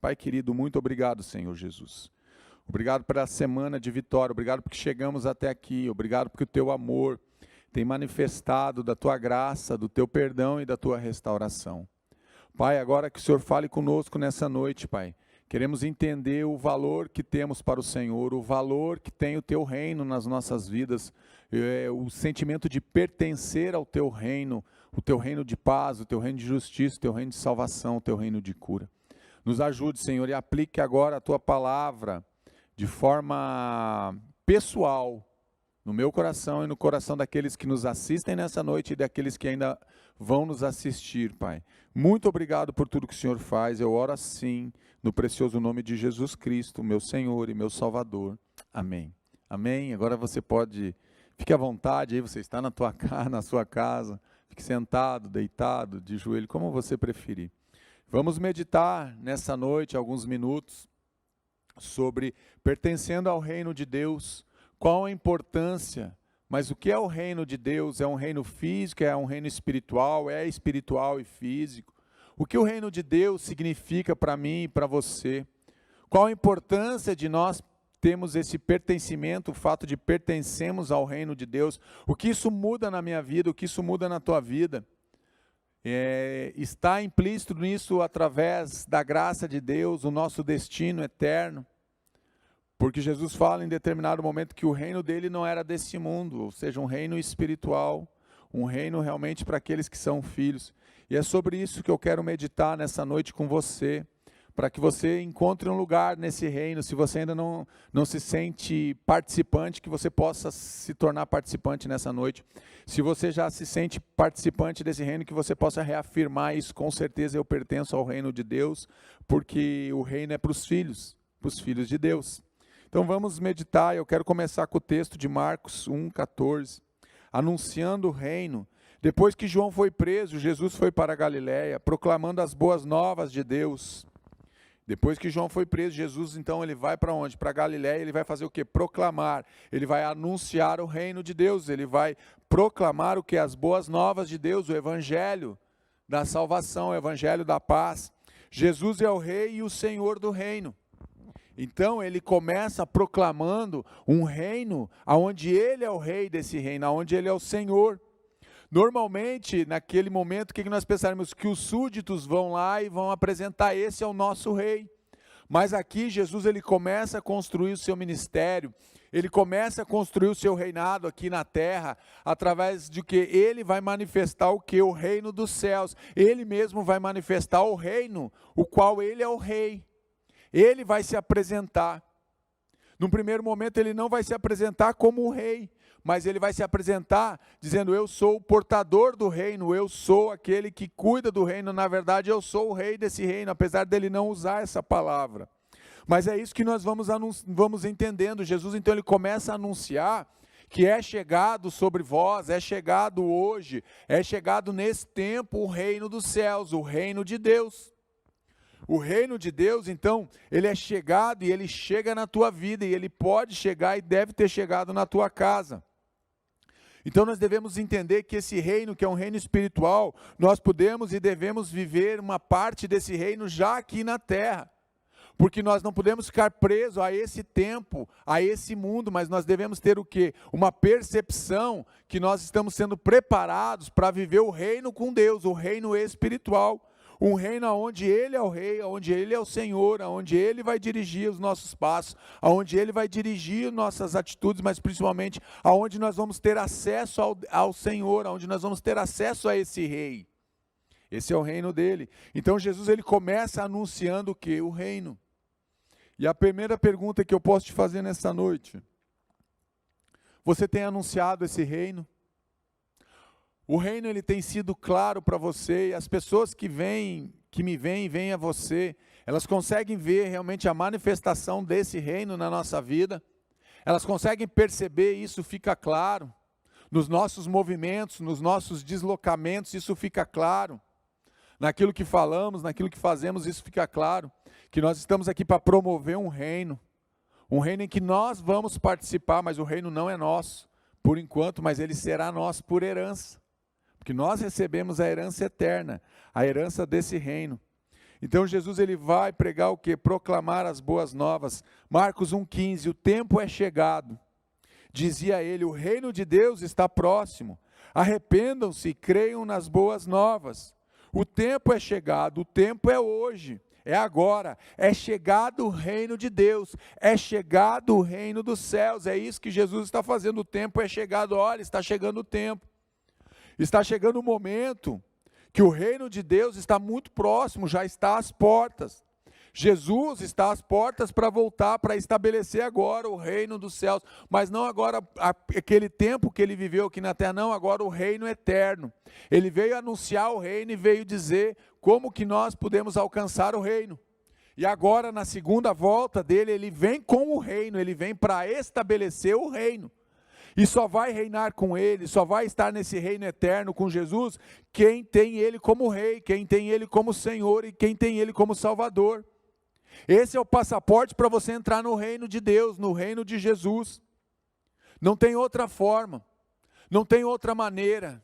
Pai querido, muito obrigado, Senhor Jesus. Obrigado pela semana de vitória, obrigado porque chegamos até aqui, obrigado porque o teu amor tem manifestado da tua graça, do teu perdão e da tua restauração. Pai, agora que o Senhor fale conosco nessa noite, Pai, queremos entender o valor que temos para o Senhor, o valor que tem o teu reino nas nossas vidas, o sentimento de pertencer ao teu reino, o teu reino de paz, o teu reino de justiça, o teu reino de salvação, o teu reino de cura. Nos ajude, Senhor, e aplique agora a tua palavra de forma pessoal no meu coração e no coração daqueles que nos assistem nessa noite e daqueles que ainda vão nos assistir, Pai. Muito obrigado por tudo que o Senhor faz. Eu oro assim, no precioso nome de Jesus Cristo, meu Senhor e meu Salvador. Amém. Amém. Agora você pode, fique à vontade aí, você está na sua casa, fique sentado, deitado, de joelho, como você preferir. Vamos meditar nessa noite, alguns minutos, sobre pertencendo ao reino de Deus, qual a importância, mas o que é o reino de Deus? É um reino físico, é um reino espiritual, é espiritual e físico? O que o reino de Deus significa para mim e para você? Qual a importância de nós termos esse pertencimento, o fato de pertencermos ao reino de Deus? O que isso muda na minha vida, o que isso muda na tua vida? Está implícito nisso através da graça de Deus, o nosso destino eterno. Porque Jesus fala em determinado momento que o reino dele não era desse mundo, ou seja, um reino espiritual, um reino realmente para aqueles que são filhos. E é sobre isso que eu quero meditar nessa noite com você, para que você encontre um lugar nesse reino. Se você ainda não se sente participante, que você possa se tornar participante nessa noite. Se você já se sente participante desse reino, que você possa reafirmar isso. Com certeza eu pertenço ao reino de Deus, porque o reino é para os filhos de Deus. Então vamos meditar. Eu quero começar com o texto de Marcos 1,14, anunciando o reino. Depois que João foi preso, Jesus foi para a Galiléia, proclamando as boas novas de Deus. Depois que João foi preso, Jesus então ele vai para onde? Para a Galiléia. Ele vai fazer o quê? Proclamar. Ele vai anunciar o reino de Deus. Ele vai proclamar o quê? As boas novas de Deus, o evangelho da salvação, o evangelho da paz. Jesus é o rei e o senhor do reino. Então ele começa proclamando um reino onde ele é o rei desse reino, onde ele é o Senhor. Normalmente, naquele momento, o que nós pensaremos? Que os súditos vão lá e vão apresentar, esse é o nosso rei. Mas aqui Jesus ele começa a construir o seu ministério, ele começa a construir o seu reinado aqui na terra, através de que ele vai manifestar o que? O reino dos céus. Ele mesmo vai manifestar o reino, o qual ele é o rei. Ele vai se apresentar. Num primeiro momento ele não vai se apresentar como o rei, mas ele vai se apresentar dizendo: eu sou o portador do reino, eu sou aquele que cuida do reino. Na verdade eu sou o rei desse reino, apesar dele não usar essa palavra. Mas é isso que nós vamos entendendo. Jesus então ele começa a anunciar que é chegado sobre vós, é chegado hoje, é chegado nesse tempo o reino dos céus, o reino de Deus. O reino de Deus, então, ele é chegado e ele chega na tua vida, e ele pode chegar e deve ter chegado na tua casa. Então nós devemos entender que esse reino, que é um reino espiritual, nós podemos e devemos viver uma parte desse reino já aqui na terra. Porque nós não podemos ficar presos a esse tempo, a esse mundo, mas nós devemos ter o quê? Uma percepção que nós estamos sendo preparados para viver o reino com Deus, o reino espiritual. Um reino onde ele é o rei, onde ele é o Senhor, onde ele vai dirigir os nossos passos, onde ele vai dirigir nossas atitudes, mas principalmente aonde nós vamos ter acesso ao Senhor, onde nós vamos ter acesso a esse rei. Esse é o reino dele. Então Jesus ele começa anunciando o quê? O reino. E a primeira pergunta que eu posso te fazer nessa noite: você tem anunciado esse reino? O reino ele tem sido claro para você, e as pessoas que me veem a você, elas conseguem ver realmente a manifestação desse reino na nossa vida, elas conseguem perceber, isso fica claro, nos nossos movimentos, nos nossos deslocamentos, isso fica claro, naquilo que falamos, naquilo que fazemos, isso fica claro, que nós estamos aqui para promover um reino em que nós vamos participar, mas o reino não é nosso, por enquanto, mas ele será nosso por herança. Porque nós recebemos a herança eterna, a herança desse reino. Então Jesus ele vai pregar o quê? Proclamar as boas novas. Marcos 1,15, o tempo é chegado. Dizia ele, o reino de Deus está próximo. Arrependam-se e creiam nas boas novas. O tempo é chegado, o tempo é hoje, é agora. É chegado o reino de Deus, é chegado o reino dos céus. É isso que Jesus está fazendo, o tempo é chegado. Olha, está chegando o tempo. Está chegando o momento que o reino de Deus está muito próximo, já está às portas. Jesus está às portas para voltar, para estabelecer agora o reino dos céus, mas não agora aquele tempo que ele viveu aqui na terra, não, agora o reino eterno. Ele veio anunciar o reino e veio dizer como que nós podemos alcançar o reino. E agora na segunda volta dele, ele vem com o reino, ele vem para estabelecer o reino. E só vai reinar com ele, só vai estar nesse reino eterno com Jesus, quem tem ele como rei, quem tem ele como Senhor e quem tem ele como Salvador. Esse é o passaporte para você entrar no reino de Deus, no reino de Jesus. Não tem outra forma, não tem outra maneira,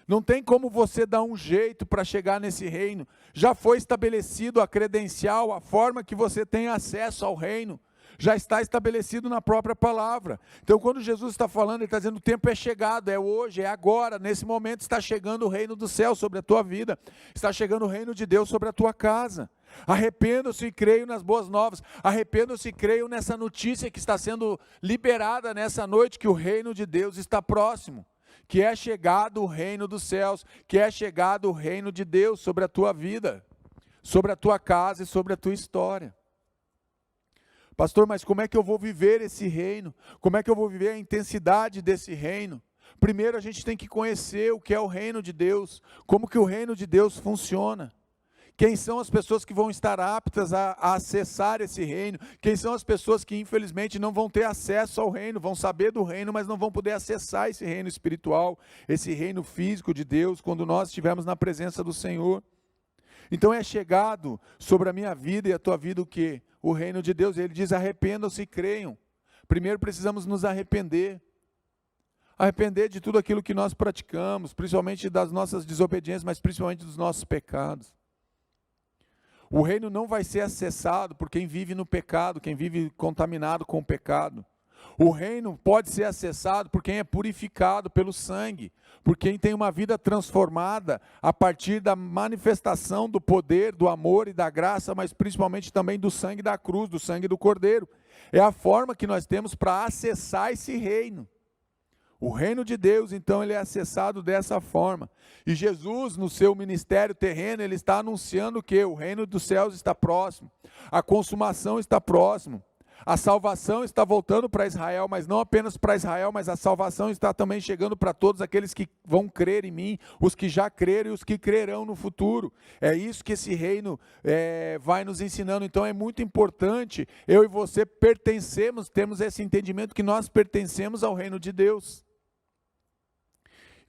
não tem como você dar um jeito para chegar nesse reino. Já foi estabelecido a credencial, a forma que você tem acesso ao reino. Já está estabelecido na própria palavra. Então quando Jesus está falando, ele está dizendo, o tempo é chegado, é hoje, é agora, nesse momento está chegando o reino do céu sobre a tua vida, está chegando o reino de Deus sobre a tua casa. Arrependam-se e creiam nas boas novas, arrependam-se e creiam nessa notícia que está sendo liberada nessa noite, que o reino de Deus está próximo, que é chegado o reino dos céus, que é chegado o reino de Deus sobre a tua vida, sobre a tua casa e sobre a tua história. Pastor, mas como é que eu vou viver esse reino? Como é que eu vou viver a intensidade desse reino? Primeiro a gente tem que conhecer o que é o reino de Deus, como que o reino de Deus funciona. Quem são as pessoas que vão estar aptas a acessar esse reino? Quem são as pessoas que infelizmente não vão ter acesso ao reino, vão saber do reino, mas não vão poder acessar esse reino espiritual, esse reino físico de Deus, quando nós estivermos na presença do Senhor? Então é chegado sobre a minha vida e a tua vida o quê? O reino de Deus. Ele diz, arrependam-se e creiam. Primeiro precisamos nos arrepender. Arrepender de tudo aquilo que nós praticamos, principalmente das nossas desobediências, mas principalmente dos nossos pecados. O reino não vai ser acessado por quem vive no pecado, quem vive contaminado com o pecado. O reino pode ser acessado por quem é purificado pelo sangue, por quem tem uma vida transformada a partir da manifestação do poder, do amor e da graça, mas principalmente também do sangue da cruz, do sangue do Cordeiro. É a forma que nós temos para acessar esse reino. O reino de Deus, então, ele é acessado dessa forma. E Jesus, no seu ministério terreno, ele está anunciando que o reino dos céus está próximo, a consumação está próximo. A salvação está voltando para Israel, mas não apenas para Israel, mas a salvação está também chegando para todos aqueles que vão crer em mim, os que já creram e os que crerão no futuro. É isso que esse reino vai nos ensinando. Então é muito importante, eu e você pertencemos, temos esse entendimento que nós pertencemos ao reino de Deus.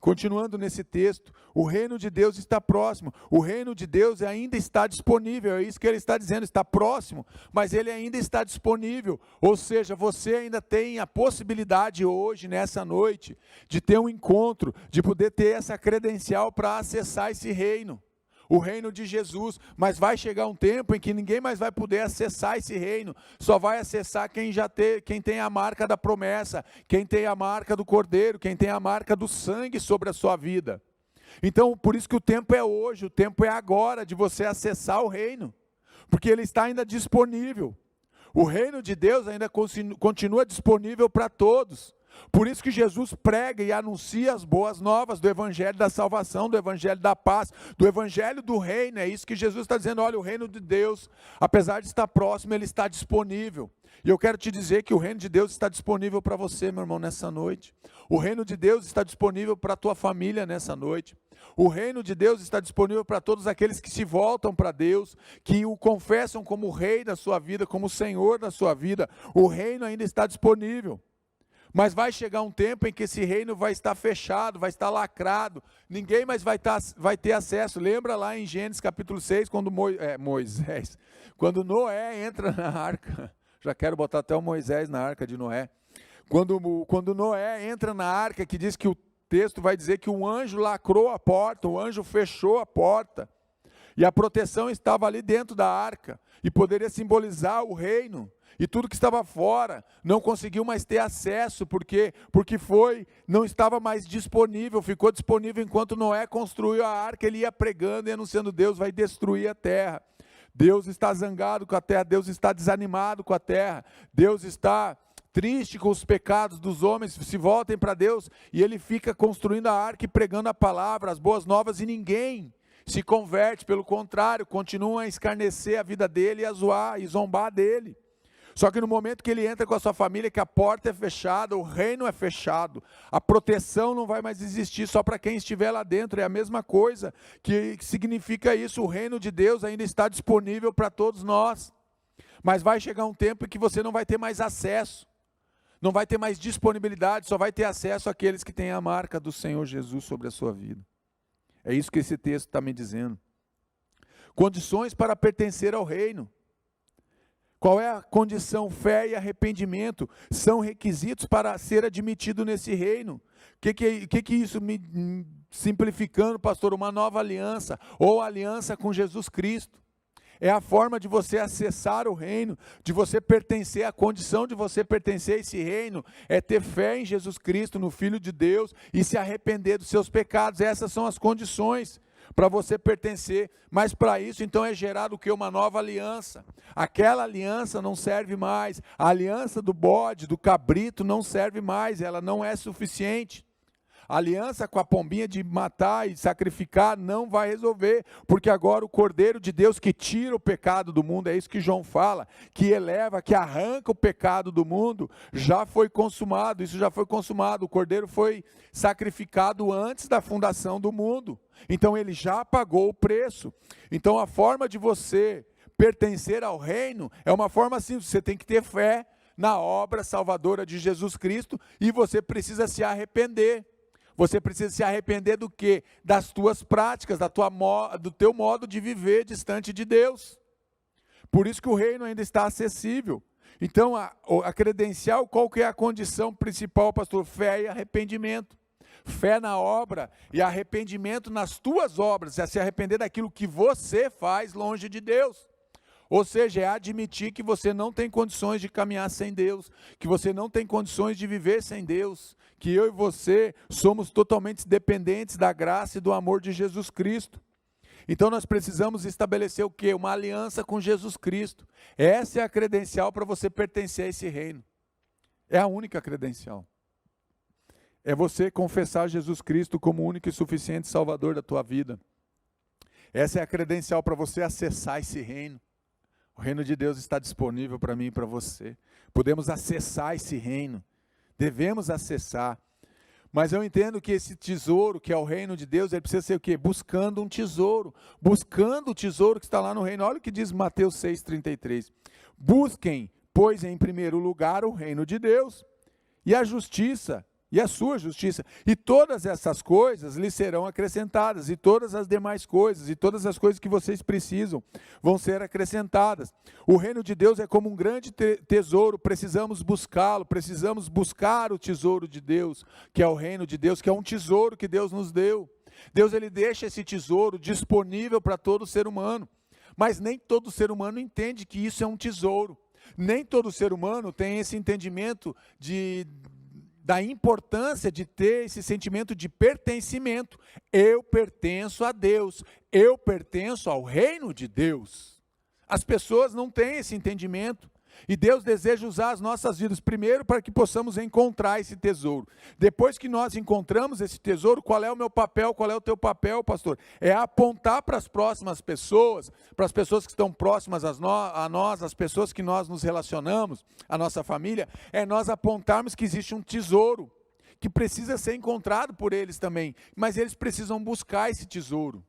Continuando nesse texto, o reino de Deus está próximo, o reino de Deus ainda está disponível, é isso que ele está dizendo, está próximo, mas ele ainda está disponível, ou seja, você ainda tem a possibilidade hoje, nessa noite, de ter um encontro, de poder ter essa credencial para acessar esse reino. O reino de Jesus, mas vai chegar um tempo em que ninguém mais vai poder acessar esse reino, só vai acessar quem tem a marca da promessa, quem tem a marca do Cordeiro, quem tem a marca do sangue sobre a sua vida. Então, por isso que o tempo é hoje, o tempo é agora de você acessar o reino, porque ele está ainda disponível. O reino de Deus ainda continua disponível para todos. Por isso que Jesus prega e anuncia as boas novas do evangelho da salvação, do evangelho da paz, do evangelho do reino. É isso que Jesus está dizendo, olha, o reino de Deus, apesar de estar próximo, ele está disponível. E eu quero te dizer que o reino de Deus está disponível para você, meu irmão, nessa noite. O reino de Deus está disponível para a tua família nessa noite. O reino de Deus está disponível para todos aqueles que se voltam para Deus, que o confessam como o rei da sua vida, como o Senhor da sua vida. O reino ainda está disponível. Mas vai chegar um tempo em que esse reino vai estar fechado, vai estar lacrado, ninguém mais vai ter acesso. Lembra lá em Gênesis capítulo 6, quando quando Noé entra na arca, já quero botar até o Moisés na arca de Noé. Quando Noé entra na arca, que diz que o texto vai dizer que um anjo lacrou a porta, o anjo fechou a porta. E a proteção estava ali dentro da arca, e poderia simbolizar o reino. E tudo que estava fora não conseguiu mais ter acesso, porque não estava mais disponível, ficou disponível enquanto Noé construiu a arca, ele ia pregando e anunciando: Deus vai destruir a terra. Deus está zangado com a terra, Deus está desanimado com a terra, Deus está triste com os pecados dos homens, se voltem para Deus. E ele fica construindo a arca e pregando a palavra, as boas novas, e ninguém se converte, pelo contrário, continuam a escarnecer a vida dele, e a zoar e zombar dele. Só que no momento que ele entra com a sua família, que a porta é fechada, o reino é fechado, a proteção não vai mais existir só para quem estiver lá dentro. É a mesma coisa, que significa isso: o reino de Deus ainda está disponível para todos nós, mas vai chegar um tempo em que você não vai ter mais acesso, não vai ter mais disponibilidade, só vai ter acesso àqueles que têm a marca do Senhor Jesus sobre a sua vida. É isso que esse texto está me dizendo. Condições para pertencer ao reino. Qual é a condição? Fé e arrependimento são requisitos para ser admitido nesse reino. O que isso me simplificando, pastor? Uma nova aliança, ou aliança com Jesus Cristo. É a forma de você acessar o reino, de você pertencer. A condição de você pertencer a esse reino é ter fé em Jesus Cristo, no Filho de Deus, e se arrepender dos seus pecados. Essas são as condições para você pertencer. Mas para isso, então, é gerado o que? Uma nova aliança. Aquela aliança não serve mais. A aliança do bode, do cabrito, não serve mais. Ela não é suficiente. A aliança com a pombinha de matar e sacrificar não vai resolver, porque agora o Cordeiro de Deus, que tira o pecado do mundo, é isso que João fala, que eleva, que arranca o pecado do mundo, já foi consumado. Isso já foi consumado. O Cordeiro foi sacrificado antes da fundação do mundo, então ele já pagou o preço. Então a forma de você pertencer ao reino é uma forma simples: você tem que ter fé na obra salvadora de Jesus Cristo, e você precisa se arrepender. Você precisa se arrepender do quê? Das tuas práticas, do teu modo de viver distante de Deus. Por isso que o reino ainda está acessível. Então, a credencial, qual que é a condição principal, pastor? Fé e arrependimento. Fé na obra e arrependimento nas tuas obras, é se arrepender daquilo que você faz longe de Deus. Ou seja, é admitir que você não tem condições de caminhar sem Deus, que você não tem condições de viver sem Deus, que eu e você somos totalmente dependentes da graça e do amor de Jesus Cristo. Então nós precisamos estabelecer o quê? Uma aliança com Jesus Cristo. Essa é a credencial para você pertencer a esse reino. É a única credencial. É você confessar Jesus Cristo como o único e suficiente Salvador da tua vida. Essa é a credencial para você acessar esse reino. O reino de Deus está disponível para mim e para você. Podemos acessar esse reino. Devemos acessar. Mas eu entendo que esse tesouro, que é o reino de Deus, ele precisa ser o quê? Buscando um tesouro. Buscando o tesouro que está lá no reino. Olha o que diz Mateus 6,33. Busquem, pois, em primeiro lugar o reino de Deus e a justiça, e a sua justiça, e todas essas coisas lhes serão acrescentadas, e todas as demais coisas, e todas as coisas que vocês precisam, vão ser acrescentadas. O reino de Deus é como um grande tesouro, precisamos buscá-lo, precisamos buscar o tesouro de Deus, que é o reino de Deus, que é um tesouro que Deus nos deu. Deus, ele deixa esse tesouro disponível para todo ser humano, mas nem todo ser humano entende que isso é um tesouro. Nem todo ser humano tem esse entendimento da importância de ter esse sentimento de pertencimento. Eu pertenço a Deus, eu pertenço ao reino de Deus. As pessoas não têm esse entendimento, e Deus deseja usar as nossas vidas primeiro para que possamos encontrar esse tesouro. Depois que nós encontramos esse tesouro, qual é o meu papel, qual é o teu papel, pastor? É apontar para as próximas pessoas, para as pessoas que estão próximas a nós, as pessoas que nós nos relacionamos, a nossa família, é nós apontarmos que existe um tesouro, que precisa ser encontrado por eles também, mas eles precisam buscar esse tesouro,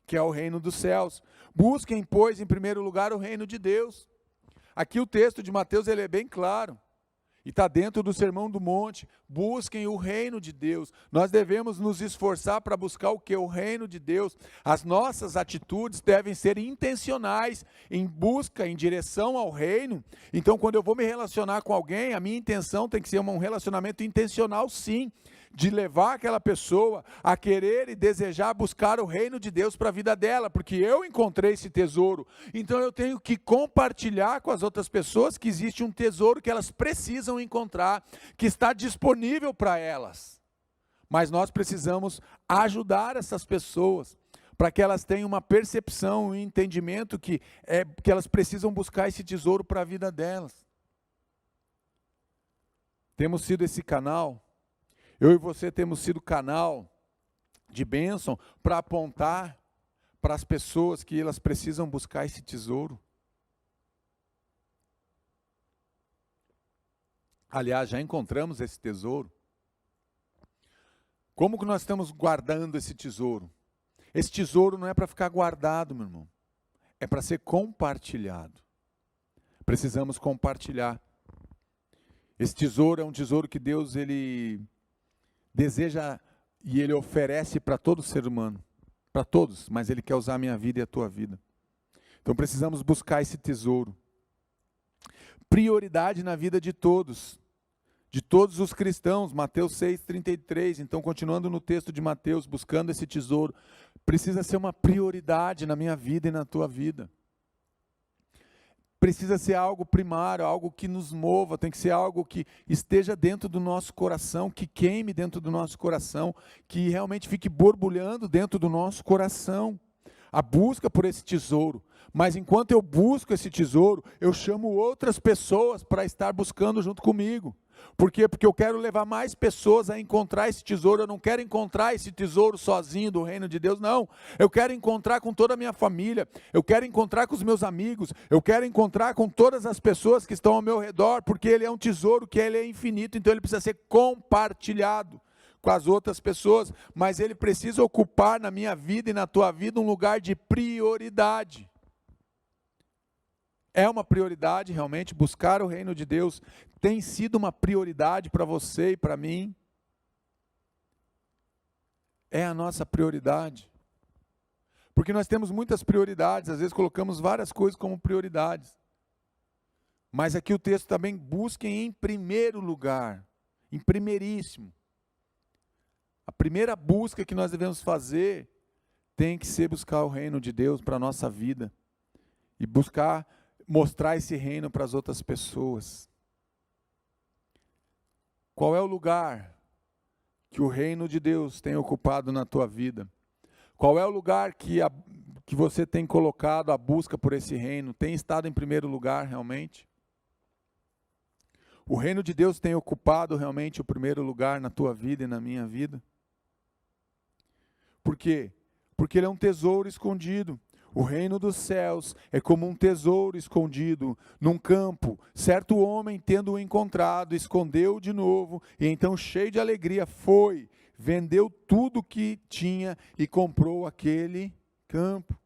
que é o reino dos céus. Busquem, pois, em primeiro lugar o reino de Deus. Aqui o texto de Mateus, ele é bem claro, e está dentro do Sermão do Monte. Busquem o reino de Deus. Nós devemos nos esforçar para buscar o que? O reino de Deus. As nossas atitudes devem ser intencionais, em busca, em direção ao reino. Então, quando eu vou me relacionar com alguém, a minha intenção tem que ser um relacionamento intencional, sim, de levar aquela pessoa a querer e desejar buscar o reino de Deus para a vida dela, porque eu encontrei esse tesouro. Então eu tenho que compartilhar com as outras pessoas que existe um tesouro que elas precisam encontrar, que está disponível para elas. Mas nós precisamos ajudar essas pessoas para que elas tenham uma percepção, um entendimento que elas precisam buscar esse tesouro para a vida delas. Temos sido esse canal, eu e você temos sido canal de bênção para apontar para as pessoas que elas precisam buscar esse tesouro. Aliás, já encontramos esse tesouro. Como que nós estamos guardando esse tesouro? Esse tesouro não é para ficar guardado, meu irmão. É para ser compartilhado. Precisamos compartilhar. Esse tesouro é um tesouro que Deus ele deseja e Ele oferece para todo ser humano. Para todos, mas Ele quer usar a minha vida e a tua vida. Então precisamos buscar esse tesouro. Prioridade na vida de todos os cristãos, Mateus 6,33, então continuando no texto de Mateus, buscando esse tesouro, precisa ser uma prioridade na minha vida e na tua vida. Precisa ser algo primário, algo que nos mova, tem que ser algo que esteja dentro do nosso coração, que queime dentro do nosso coração, que realmente fique borbulhando dentro do nosso coração. A busca por esse tesouro. Mas enquanto eu busco esse tesouro, eu chamo outras pessoas para estar buscando junto comigo. Por quê? Porque eu quero levar mais pessoas a encontrar esse tesouro. Eu não quero encontrar esse tesouro sozinho do reino de Deus, não. Eu quero encontrar com toda a minha família. Eu quero encontrar com os meus amigos. Eu quero encontrar com todas as pessoas que estão ao meu redor, porque ele é um tesouro que ele é infinito, então ele precisa ser compartilhado com as outras pessoas, mas ele precisa ocupar na minha vida e na tua vida um lugar de prioridade. É uma prioridade realmente buscar o reino de Deus? Tem sido uma prioridade para você e para mim? É a nossa prioridade. Porque nós temos muitas prioridades, às vezes colocamos várias coisas como prioridades. Mas aqui o texto também busquem em primeiro lugar, em primeiríssimo. A primeira busca que nós devemos fazer tem que ser buscar o reino de Deus para a nossa vida. E buscar mostrar esse reino para as outras pessoas. Qual é o lugar que o reino de Deus tem ocupado na tua vida? Qual é o lugar que você tem colocado a busca por esse reino? Tem estado em primeiro lugar realmente? O reino de Deus tem ocupado realmente o primeiro lugar na tua vida e na minha vida? Por quê? Porque ele é um tesouro escondido. O reino dos céus é como um tesouro escondido num campo. Certo homem, tendo-o encontrado, escondeu de novo, e então, cheio de alegria, foi, vendeu tudo o que tinha e comprou aquele campo.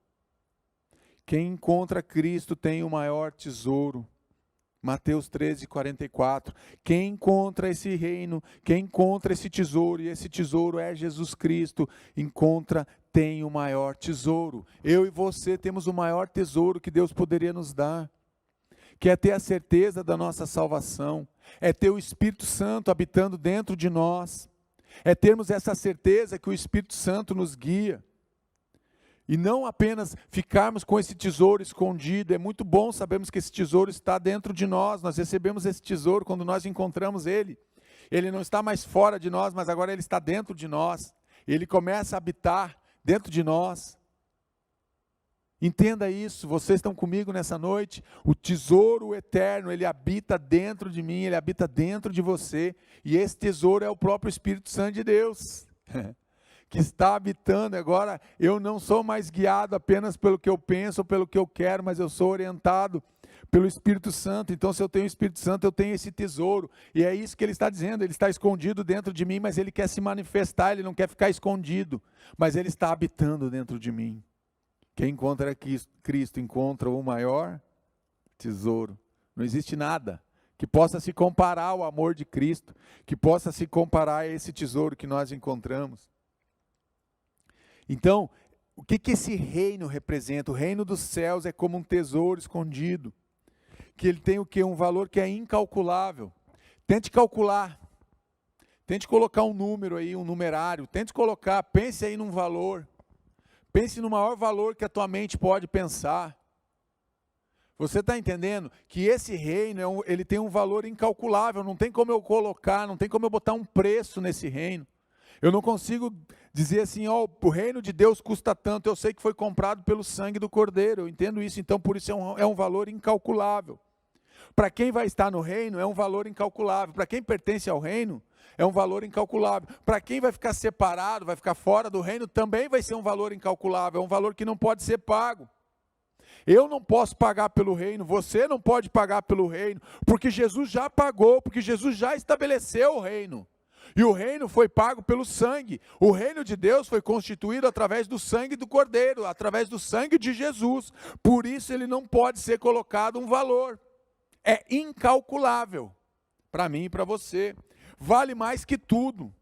Quem encontra Cristo tem o maior tesouro. Mateus 13:44. Quem encontra esse reino, quem encontra esse tesouro, e esse tesouro é Jesus Cristo, tem o maior tesouro. Eu e você temos o maior tesouro que Deus poderia nos dar, que é ter a certeza da nossa salvação, é ter o Espírito Santo habitando dentro de nós, é termos essa certeza que o Espírito Santo nos guia. E não apenas ficarmos com esse tesouro escondido. É muito bom sabermos que esse tesouro está dentro de nós. Nós recebemos esse tesouro quando nós encontramos ele. Ele não está mais fora de nós, mas agora ele está dentro de nós. Ele começa a habitar dentro de nós. Entenda isso, vocês estão comigo nessa noite. O tesouro eterno, ele habita dentro de mim, ele habita dentro de você. E esse tesouro é o próprio Espírito Santo de Deus. Que está habitando. Agora eu não sou mais guiado apenas pelo que eu penso ou pelo que eu quero, mas eu sou orientado pelo Espírito Santo. Então, se eu tenho o Espírito Santo, eu tenho esse tesouro, e é isso que ele está dizendo. Ele está escondido dentro de mim, mas ele quer se manifestar, ele não quer ficar escondido, mas ele está habitando dentro de mim. Quem encontra Cristo encontra o maior tesouro. Não existe nada que possa se comparar ao amor de Cristo, que possa se comparar a esse tesouro que nós encontramos. Então, o que esse reino representa? O reino dos céus é como um tesouro escondido, que ele tem o quê? Um valor que é incalculável. Tente calcular. Tente colocar um número aí, um numerário. Tente colocar, pense aí num valor. Pense no maior valor que a tua mente pode pensar. Você está entendendo que esse reino, ele tem um valor incalculável, não tem como eu colocar, não tem como eu botar um preço nesse reino. Eu não consigo dizer assim, ó, o reino de Deus custa tanto, eu sei que foi comprado pelo sangue do Cordeiro, eu entendo isso, então por isso é um valor incalculável. Para quem vai estar no reino, é um valor incalculável. Para quem pertence ao reino, é um valor incalculável. Para quem vai ficar separado, vai ficar fora do reino, também vai ser um valor incalculável, é um valor que não pode ser pago. Eu não posso pagar pelo reino, você não pode pagar pelo reino, porque Jesus já pagou, porque Jesus já estabeleceu o reino. E o reino foi pago pelo sangue. O reino de Deus foi constituído através do sangue do Cordeiro, através do sangue de Jesus. Por isso ele não pode ser colocado um valor. É incalculável para mim e para você. Vale mais que tudo.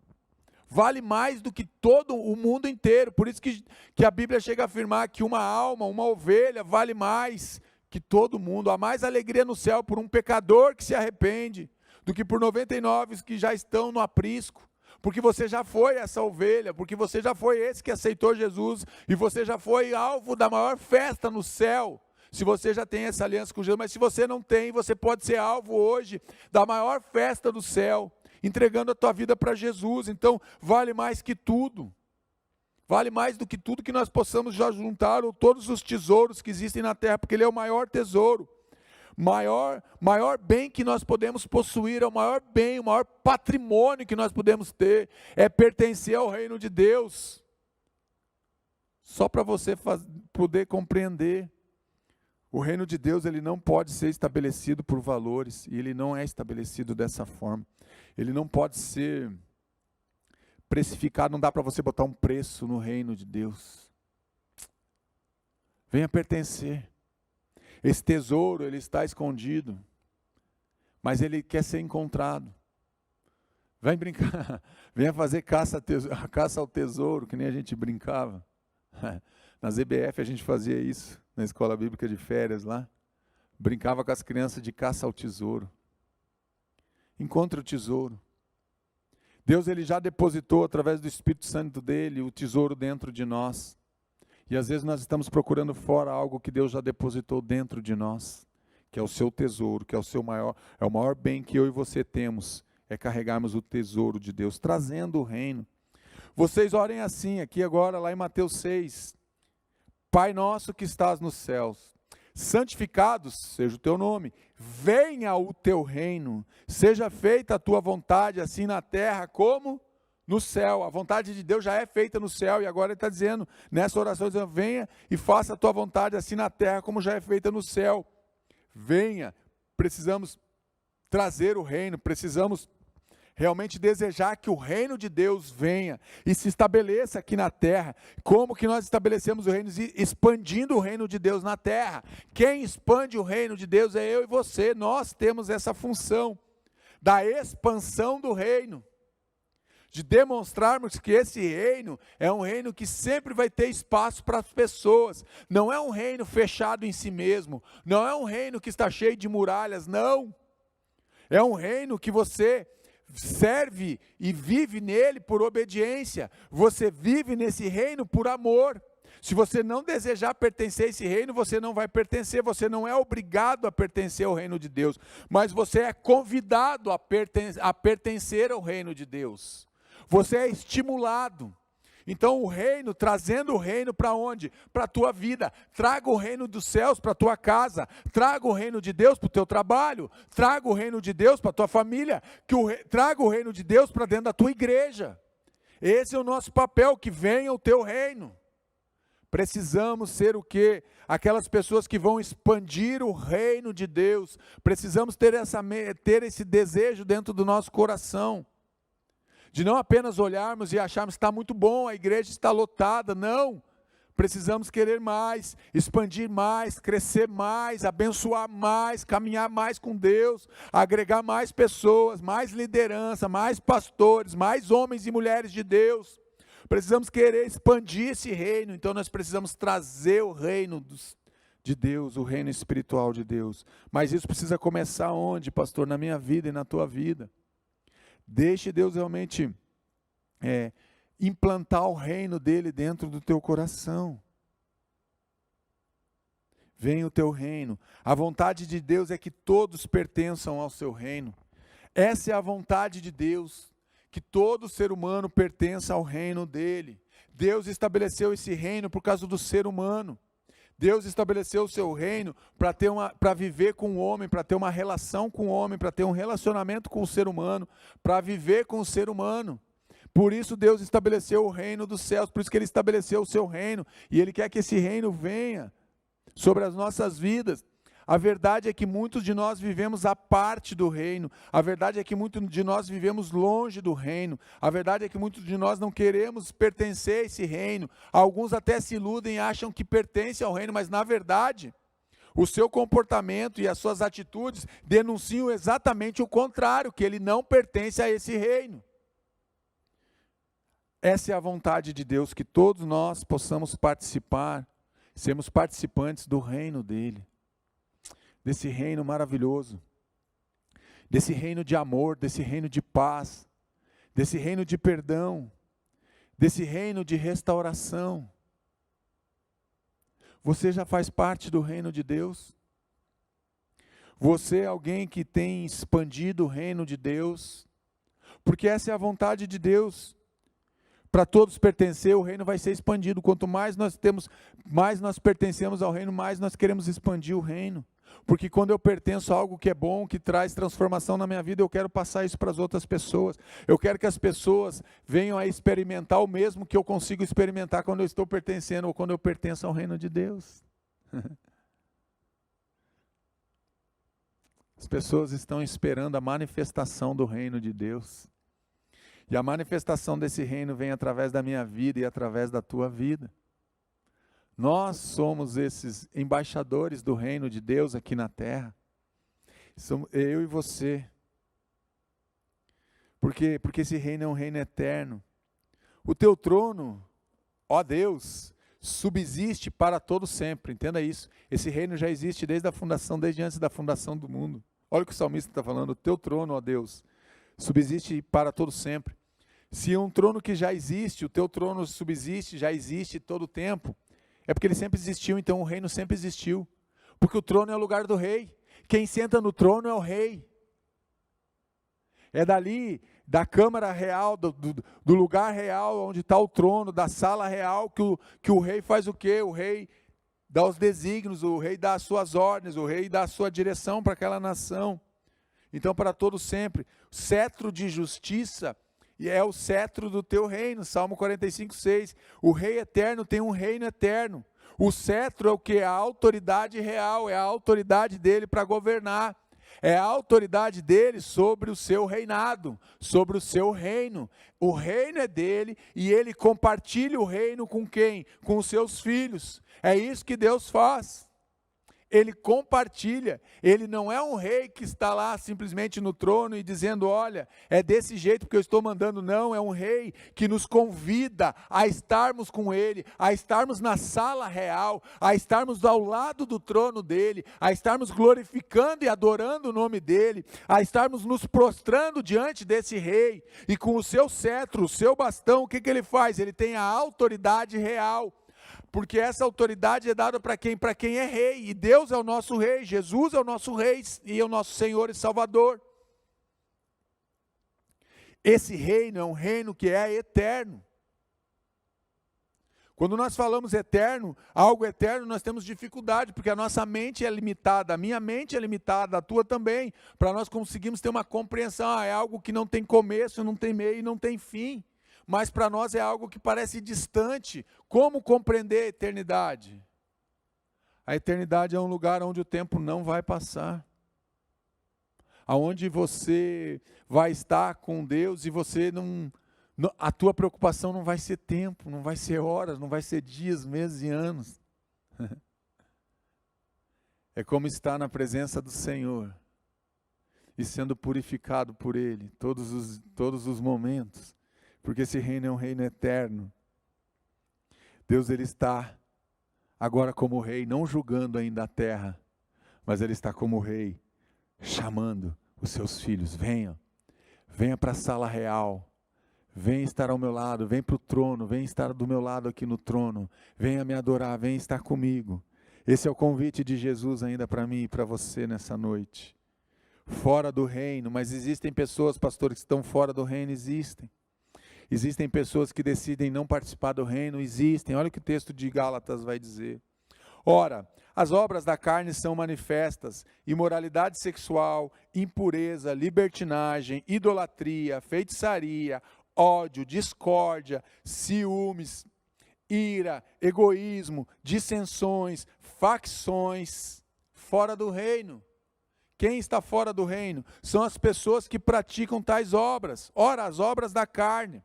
Vale mais do que todo o mundo inteiro. Por isso que a Bíblia chega a afirmar que uma alma, uma ovelha, vale mais que todo mundo. Há mais alegria no céu por um pecador que se arrepende, do que por 99 que já estão no aprisco. Porque você já foi essa ovelha, porque você já foi esse que aceitou Jesus, e você já foi alvo da maior festa no céu. Se você já tem essa aliança com Jesus, mas se você não tem, você pode ser alvo hoje da maior festa do céu, entregando a tua vida para Jesus. Então vale mais que tudo, vale mais do que tudo que nós possamos já juntar, ou todos os tesouros que existem na terra, porque Ele é o maior tesouro, maior bem que nós podemos possuir, é o maior bem, o maior patrimônio que nós podemos ter, é pertencer ao reino de Deus. Só para você poder compreender, o reino de Deus, ele não pode ser estabelecido por valores, e ele não é estabelecido dessa forma. Ele não pode ser precificado, não dá para você botar um preço no reino de Deus. Venha pertencer. Esse tesouro, ele está escondido, mas ele quer ser encontrado. Vem brincar, venha fazer caça ao tesouro, que nem a gente brincava. Na ZBF a gente fazia isso, na escola bíblica de férias lá. Brincava com as crianças de caça ao tesouro. Encontre o tesouro. Deus, ele já depositou através do Espírito Santo dele o tesouro dentro de nós. E às vezes nós estamos procurando fora algo que Deus já depositou dentro de nós, que é o seu tesouro, que é o maior bem que eu e você temos, é carregarmos o tesouro de Deus, trazendo o reino. Vocês orem assim, aqui agora, lá em Mateus 6. Pai nosso que estás nos céus, santificado seja o teu nome, venha o teu reino, seja feita a tua vontade, assim na terra como no céu. A vontade de Deus já é feita no céu, e agora ele está dizendo, nessa oração, dizendo, venha e faça a tua vontade assim na terra como já é feita no céu. Venha, precisamos trazer o reino, precisamos realmente desejar que o reino de Deus venha e se estabeleça aqui na terra. Como que nós estabelecemos o reino? Expandindo o reino de Deus na terra. Quem expande o reino de Deus é eu e você. Nós temos essa função da expansão do reino, de demonstrarmos que esse reino é um reino que sempre vai ter espaço para as pessoas. Não é um reino fechado em si mesmo, não é um reino que está cheio de muralhas, não. É um reino que você serve e vive nele por obediência. Você vive nesse reino por amor. Se você não desejar pertencer a esse reino, você não vai pertencer. Você não é obrigado a pertencer ao reino de Deus, mas você é convidado a pertencer ao reino de Deus. Você é estimulado. Então o reino, trazendo o reino para onde? Para a tua vida. Traga o reino dos céus para a tua casa. Traga o reino de Deus para o teu trabalho. Traga o reino de Deus para a tua família. Traga o reino de Deus para dentro da tua igreja. Esse é o nosso papel, que venha o teu reino. Precisamos ser o quê? Aquelas pessoas que vão expandir o reino de Deus. Precisamos ter esse desejo dentro do nosso coração. De não apenas olharmos e acharmos que está muito bom, a igreja está lotada. Não, precisamos querer mais, expandir mais, crescer mais, abençoar mais, caminhar mais com Deus, agregar mais pessoas, mais liderança, mais pastores, mais homens e mulheres de Deus. Precisamos querer expandir esse reino, então nós precisamos trazer o reino de Deus, o reino espiritual de Deus. Mas isso precisa começar onde, pastor? Na minha vida e na tua vida. Deixe Deus realmente implantar o reino dele dentro do teu coração. Venha o teu reino. A vontade de Deus é que todos pertençam ao seu reino. Essa é a vontade de Deus, que todo ser humano pertença ao reino dele. Deus estabeleceu esse reino por causa do ser humano. Deus estabeleceu o seu reino para viver com o homem, para ter uma relação com o homem, para ter um relacionamento com o ser humano, para viver com o ser humano. Por isso Deus estabeleceu o reino dos céus, por isso que Ele estabeleceu o seu reino, e Ele quer que esse reino venha sobre as nossas vidas. A verdade é que muitos de nós vivemos à parte do reino. A verdade é que muitos de nós vivemos longe do reino. A verdade é que muitos de nós não queremos pertencer a esse reino. Alguns até se iludem e acham que pertencem ao reino, mas na verdade, o seu comportamento e as suas atitudes denunciam exatamente o contrário, que ele não pertence a esse reino. Essa é a vontade de Deus, que todos nós possamos participar, sermos participantes do reino dele. Desse reino maravilhoso, desse reino de amor, desse reino de paz, desse reino de perdão, desse reino de restauração. Você já faz parte do reino de Deus? Você é alguém que tem expandido o reino de Deus? Porque essa é a vontade de Deus. Para todos pertencer, o reino vai ser expandido. Quanto mais nós pertencemos ao reino, mais nós queremos expandir o reino. Porque quando eu pertenço a algo que é bom, que traz transformação na minha vida, eu quero passar isso para as outras pessoas. Eu quero que as pessoas venham a experimentar o mesmo que eu consigo experimentar quando eu estou pertencendo ou quando eu pertenço ao reino de Deus. As pessoas estão esperando a manifestação do reino de Deus. E a manifestação desse reino vem através da minha vida e através da tua vida. Nós somos esses embaixadores do reino de Deus aqui na terra. Somos eu e você. Por quê? Porque esse reino é um reino eterno. O teu trono, ó Deus, subsiste para todo sempre. Entenda isso. Esse reino já existe desde antes da fundação do mundo. Olha o que o salmista está falando. O teu trono, ó Deus, subsiste para todo sempre. Se um trono que já existe, o teu trono subsiste, já existe todo o tempo, é porque ele sempre existiu, então o reino sempre existiu. Porque o trono é o lugar do rei. Quem senta no trono é o rei. É dali, da câmara real, do lugar real onde está o trono, da sala real, que o rei faz o quê? O rei dá os desígnios, o rei dá as suas ordens, o rei dá a sua direção para aquela nação. Então, para todo sempre, cetro de justiça, e é o cetro do teu reino, Salmo 45:6. O rei eterno tem um reino eterno. O cetro é o que? A autoridade real, é a autoridade dele para governar. É a autoridade dele sobre o seu reinado, sobre o seu reino. O reino é dele e ele compartilha o reino com quem? Com os seus filhos. É isso que Deus faz. Ele compartilha, ele não é um rei que está lá simplesmente no trono e dizendo, olha, é desse jeito que eu estou mandando, não, é um rei que nos convida a estarmos com ele, a estarmos na sala real, a estarmos ao lado do trono dele, a estarmos glorificando e adorando o nome dele, a estarmos nos prostrando diante desse rei, e com o seu cetro, o seu bastão, o que ele faz? Ele tem a autoridade real. Porque essa autoridade é dada para quem? Para quem é rei, e Deus é o nosso rei, Jesus é o nosso rei, e é o nosso Senhor e Salvador. Esse reino é um reino que é eterno. Quando nós falamos eterno, algo eterno, nós temos dificuldade, porque a nossa mente é limitada, a minha mente é limitada, a tua também, para nós conseguirmos ter uma compreensão, é algo que não tem começo, não tem meio e não tem fim. Mas para nós é algo que parece distante. Como compreender a eternidade? A eternidade é um lugar onde o tempo não vai passar. Aonde você vai estar com Deus e você a tua preocupação não vai ser tempo, não vai ser horas, não vai ser dias, meses e anos. É como estar na presença do Senhor e sendo purificado por Ele todos os momentos. Porque esse reino é um reino eterno. Deus, ele está agora como rei, não julgando ainda a terra, mas ele está como rei, chamando os seus filhos, venham, venha para a sala real, venha estar ao meu lado, venha para o trono, venha estar do meu lado aqui no trono, venha me adorar, venha estar comigo. Esse é o convite de Jesus ainda para mim e para você nessa noite. Fora do reino, mas existem pessoas, pastor, que estão fora do reino, existem. Existem pessoas que decidem não participar do reino, existem. Olha o que o texto de Gálatas vai dizer. Ora, as obras da carne são manifestas: imoralidade sexual, impureza, libertinagem, idolatria, feitiçaria, ódio, discórdia, ciúmes, ira, egoísmo, dissensões, facções, fora do reino. Quem está fora do reino? São as pessoas que praticam tais obras. Ora, as obras da carne.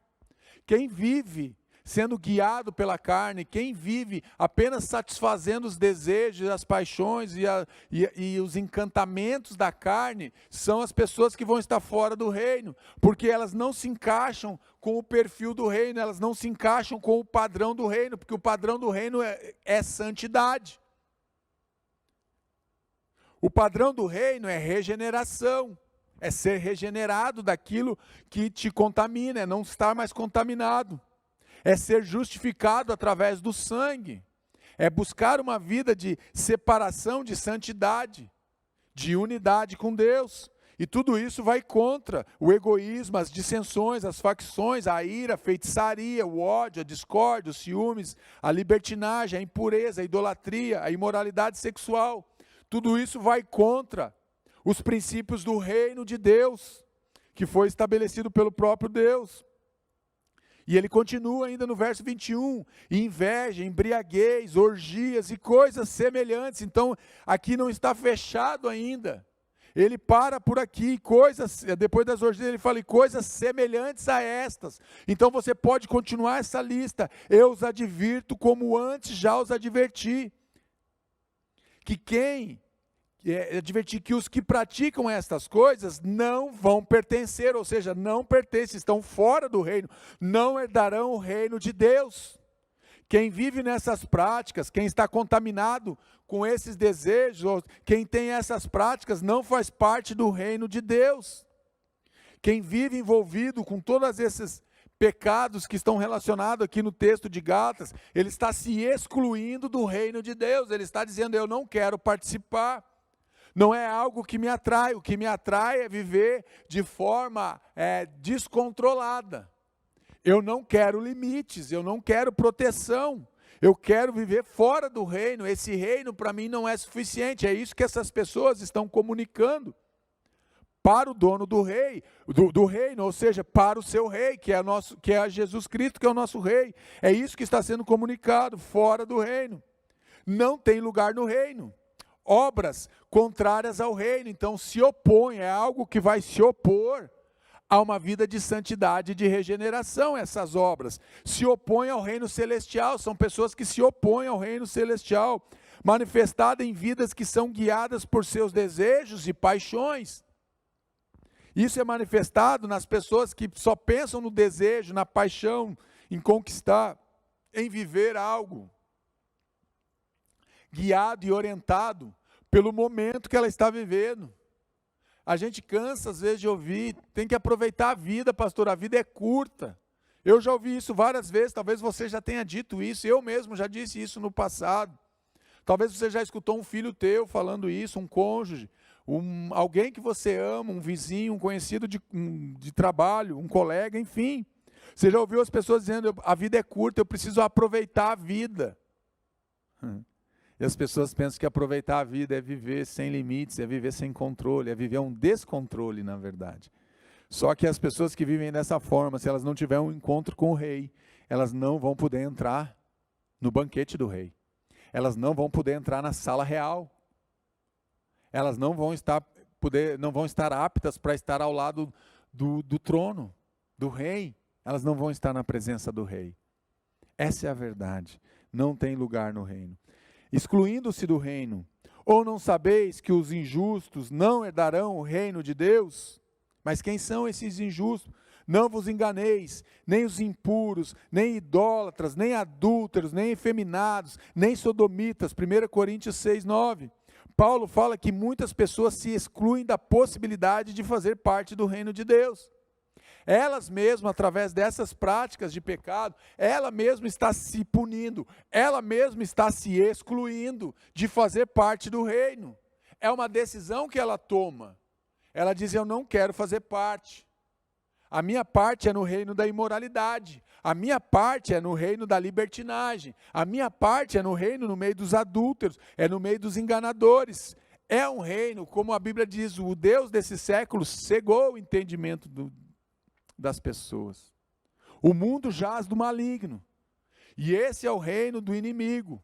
Quem vive sendo guiado pela carne, quem vive apenas satisfazendo os desejos, as paixões e os encantamentos da carne, são as pessoas que vão estar fora do reino, porque elas não se encaixam com o perfil do reino, elas não se encaixam com o padrão do reino, porque o padrão do reino é santidade. O padrão do reino é regeneração, é ser regenerado daquilo que te contamina, é não estar mais contaminado. É ser justificado através do sangue, é buscar uma vida de separação, de santidade, de unidade com Deus. E tudo isso vai contra o egoísmo, as dissensões, as facções, a ira, a feitiçaria, o ódio, a discórdia, os ciúmes, a libertinagem, a impureza, a idolatria, a imoralidade sexual. Tudo isso vai contra os princípios do reino de Deus, que foi estabelecido pelo próprio Deus. E ele continua ainda no verso 21, inveja, embriaguez, orgias e coisas semelhantes. Então, aqui não está fechado ainda. Ele para por aqui, depois das orgias ele fala, coisas semelhantes a estas. Então você pode continuar essa lista. Eu os advirto como antes já os adverti. Advertir que os que praticam estas coisas não vão pertencer, ou seja, não pertencem, estão fora do reino, não herdarão o reino de Deus. Quem vive nessas práticas, quem está contaminado com esses desejos, quem tem essas práticas, não faz parte do reino de Deus. Quem vive envolvido com todos esses pecados que estão relacionados aqui no texto de Gálatas, ele está se excluindo do reino de Deus, ele está dizendo, eu não quero participar. Não é algo que me atrai, o que me atrai é viver de forma descontrolada. Eu não quero limites, eu não quero proteção, eu quero viver fora do reino, esse reino para mim não é suficiente, é isso que essas pessoas estão comunicando para o dono do reino, ou seja, para o seu rei, que é Jesus Cristo, que é o nosso rei. É isso que está sendo comunicado, fora do reino. Não tem lugar no reino. Obras contrárias ao reino, então se opõe, é algo que vai se opor a uma vida de santidade e de regeneração. Essas obras se opõem ao reino celestial, são pessoas que se opõem ao reino celestial, manifestada em vidas que são guiadas por seus desejos e paixões. Isso é manifestado nas pessoas que só pensam no desejo, na paixão, em conquistar, em viver algo, guiado e orientado pelo momento que ela está vivendo. A gente cansa às vezes de ouvir, tem que aproveitar a vida, pastor, a vida é curta. Eu já ouvi isso várias vezes, talvez você já tenha dito isso, eu mesmo já disse isso no passado. Talvez você já escutou um filho teu falando isso, um cônjuge, alguém que você ama, um vizinho, um conhecido de trabalho, um colega, enfim. Você já ouviu as pessoas dizendo, a vida é curta, eu preciso aproveitar a vida. E as pessoas pensam que aproveitar a vida é viver sem limites, é viver sem controle, é viver um descontrole, na verdade. Só que as pessoas que vivem dessa forma, se elas não tiverem um encontro com o rei, elas não vão poder entrar no banquete do rei. Elas não vão poder entrar na sala real. Elas não vão estar aptas para estar ao lado do trono, do rei. Elas não vão estar na presença do rei. Essa é a verdade. Não tem lugar no reino. Excluindo-se do reino, ou não sabeis que os injustos não herdarão o reino de Deus? Mas quem são esses injustos? Não vos enganeis, nem os impuros, nem idólatras, nem adúlteros, nem efeminados, nem sodomitas. 1 Coríntios 6:9. Paulo fala que muitas pessoas se excluem da possibilidade de fazer parte do reino de Deus. Elas mesmas, através dessas práticas de pecado, ela mesma está se punindo, ela mesma está se excluindo de fazer parte do reino. É uma decisão que ela toma. Ela diz: eu não quero fazer parte. A minha parte é no reino da imoralidade. A minha parte é no reino da libertinagem. A minha parte é no reino no meio dos adúlteros, é no meio dos enganadores. É um reino, como a Bíblia diz, o Deus desse século cegou o entendimento das pessoas. O mundo jaz do maligno. E esse é o reino do inimigo,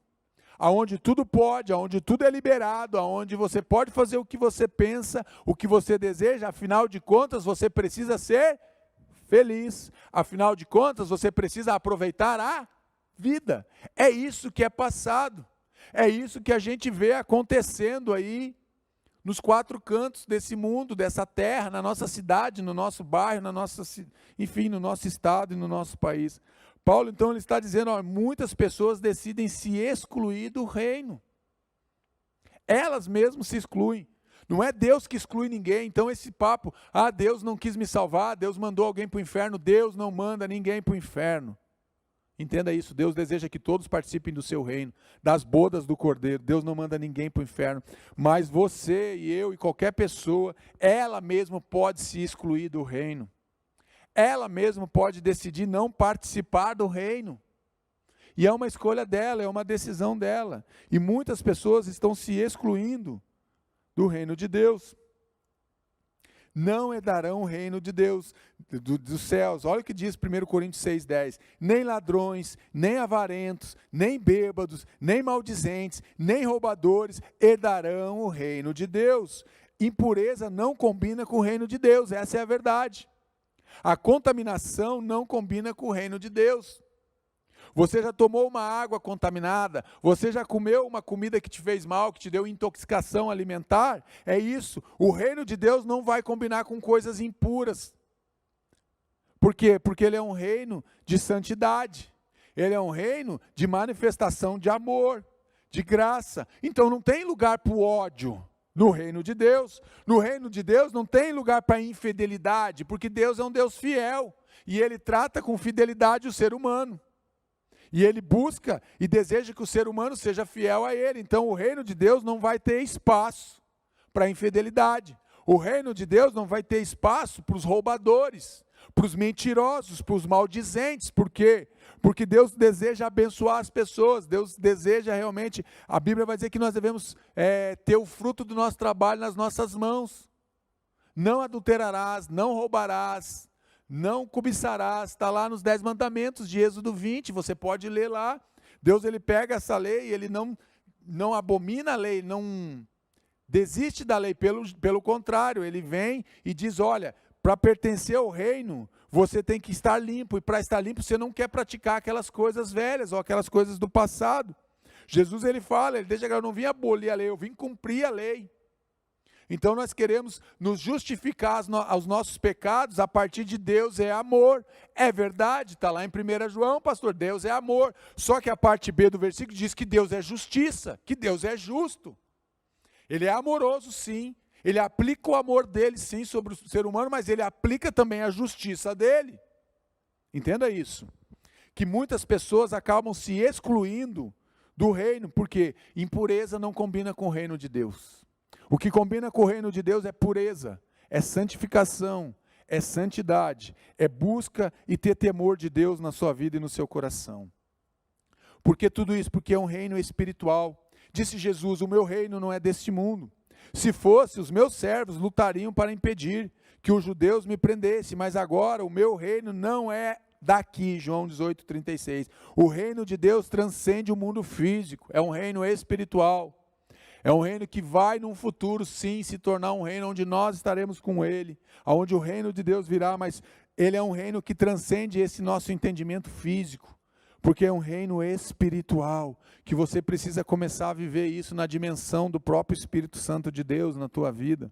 aonde tudo pode, aonde tudo é liberado, aonde você pode fazer o que você pensa, o que você deseja. Afinal de contas, você precisa ser feliz. Afinal de contas, você precisa aproveitar a vida. É isso que é passado. É isso que a gente vê acontecendo aí nos quatro cantos desse mundo, dessa terra, na nossa cidade, no nosso bairro, enfim, no nosso estado e no nosso país. Paulo, então, ele está dizendo, muitas pessoas decidem se excluir do reino. Elas mesmas se excluem. Não é Deus que exclui ninguém. Então esse papo, Deus não quis me salvar, Deus mandou alguém para o inferno. Deus não manda ninguém para o inferno. Entenda isso, Deus deseja que todos participem do seu reino, das bodas do Cordeiro. Deus não manda ninguém para o inferno, mas você e eu e qualquer pessoa, ela mesma pode se excluir do reino. Ela mesma pode decidir não participar do reino. E é uma escolha dela, é uma decisão dela. E muitas pessoas estão se excluindo do reino de Deus. Não herdarão o reino de Deus, dos céus. Olha o que diz 1 Coríntios 6,10. Nem ladrões, nem avarentos, nem bêbados, nem maldizentes, nem roubadores herdarão o reino de Deus. Impureza não combina com o reino de Deus, essa é a verdade. A contaminação não combina com o reino de Deus. Você já tomou uma água contaminada? Você já comeu uma comida que te fez mal, que te deu intoxicação alimentar? É isso. O reino de Deus não vai combinar com coisas impuras. Por quê? Porque ele é um reino de santidade. Ele é um reino de manifestação de amor, de graça. Então não tem lugar para o ódio no reino de Deus. No reino de Deus não tem lugar para infidelidade, porque Deus é um Deus fiel. E ele trata com fidelidade o ser humano. E ele busca e deseja que o ser humano seja fiel a ele. Então o reino de Deus não vai ter espaço para a infidelidade. O reino de Deus não vai ter espaço para os roubadores, para os mentirosos, para os maldizentes. Por quê? Porque Deus deseja abençoar as pessoas. Deus deseja realmente, a Bíblia vai dizer que nós devemos ter o fruto do nosso trabalho nas nossas mãos. Não adulterarás, não roubarás, não cobiçarás, está lá nos 10 mandamentos de Êxodo 20, você pode ler lá. Deus, ele pega essa lei, ele não abomina a lei, não desiste da lei, pelo contrário, ele vem e diz, olha, para pertencer ao reino, você tem que estar limpo, e para estar limpo, você não quer praticar aquelas coisas velhas, ou aquelas coisas do passado. Jesus, ele fala, ele deixa que eu não vim abolir a lei, eu vim cumprir a lei. Então nós queremos nos justificar aos nossos pecados a partir de Deus é amor. É verdade, está lá em 1 João, pastor, Deus é amor. Só que a parte B do versículo diz que Deus é justiça, que Deus é justo. Ele é amoroso, sim. Ele aplica o amor dele, sim, sobre o ser humano, mas ele aplica também a justiça dele. Entenda isso. Que muitas pessoas acabam se excluindo do reino, porque impureza não combina com o reino de Deus. O que combina com o reino de Deus é pureza, é santificação, é santidade, é busca e ter temor de Deus na sua vida e no seu coração. Por que tudo isso? Porque é um reino espiritual. Disse Jesus, o meu reino não é deste mundo. Se fosse, os meus servos lutariam para impedir que os judeus me prendessem, mas agora o meu reino não é daqui, João 18:36. O reino de Deus transcende o mundo físico, é um reino espiritual. É um reino que vai num futuro, sim, se tornar um reino onde nós estaremos com Ele, onde o reino de Deus virá, mas Ele é um reino que transcende esse nosso entendimento físico, porque é um reino espiritual, que você precisa começar a viver isso na dimensão do próprio Espírito Santo de Deus na tua vida,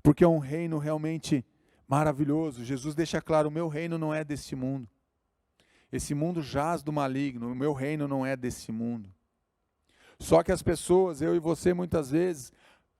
porque é um reino realmente maravilhoso. Jesus deixa claro, o meu reino não é desse mundo, esse mundo jaz do maligno, o meu reino não é desse mundo. Só que as pessoas, eu e você muitas vezes,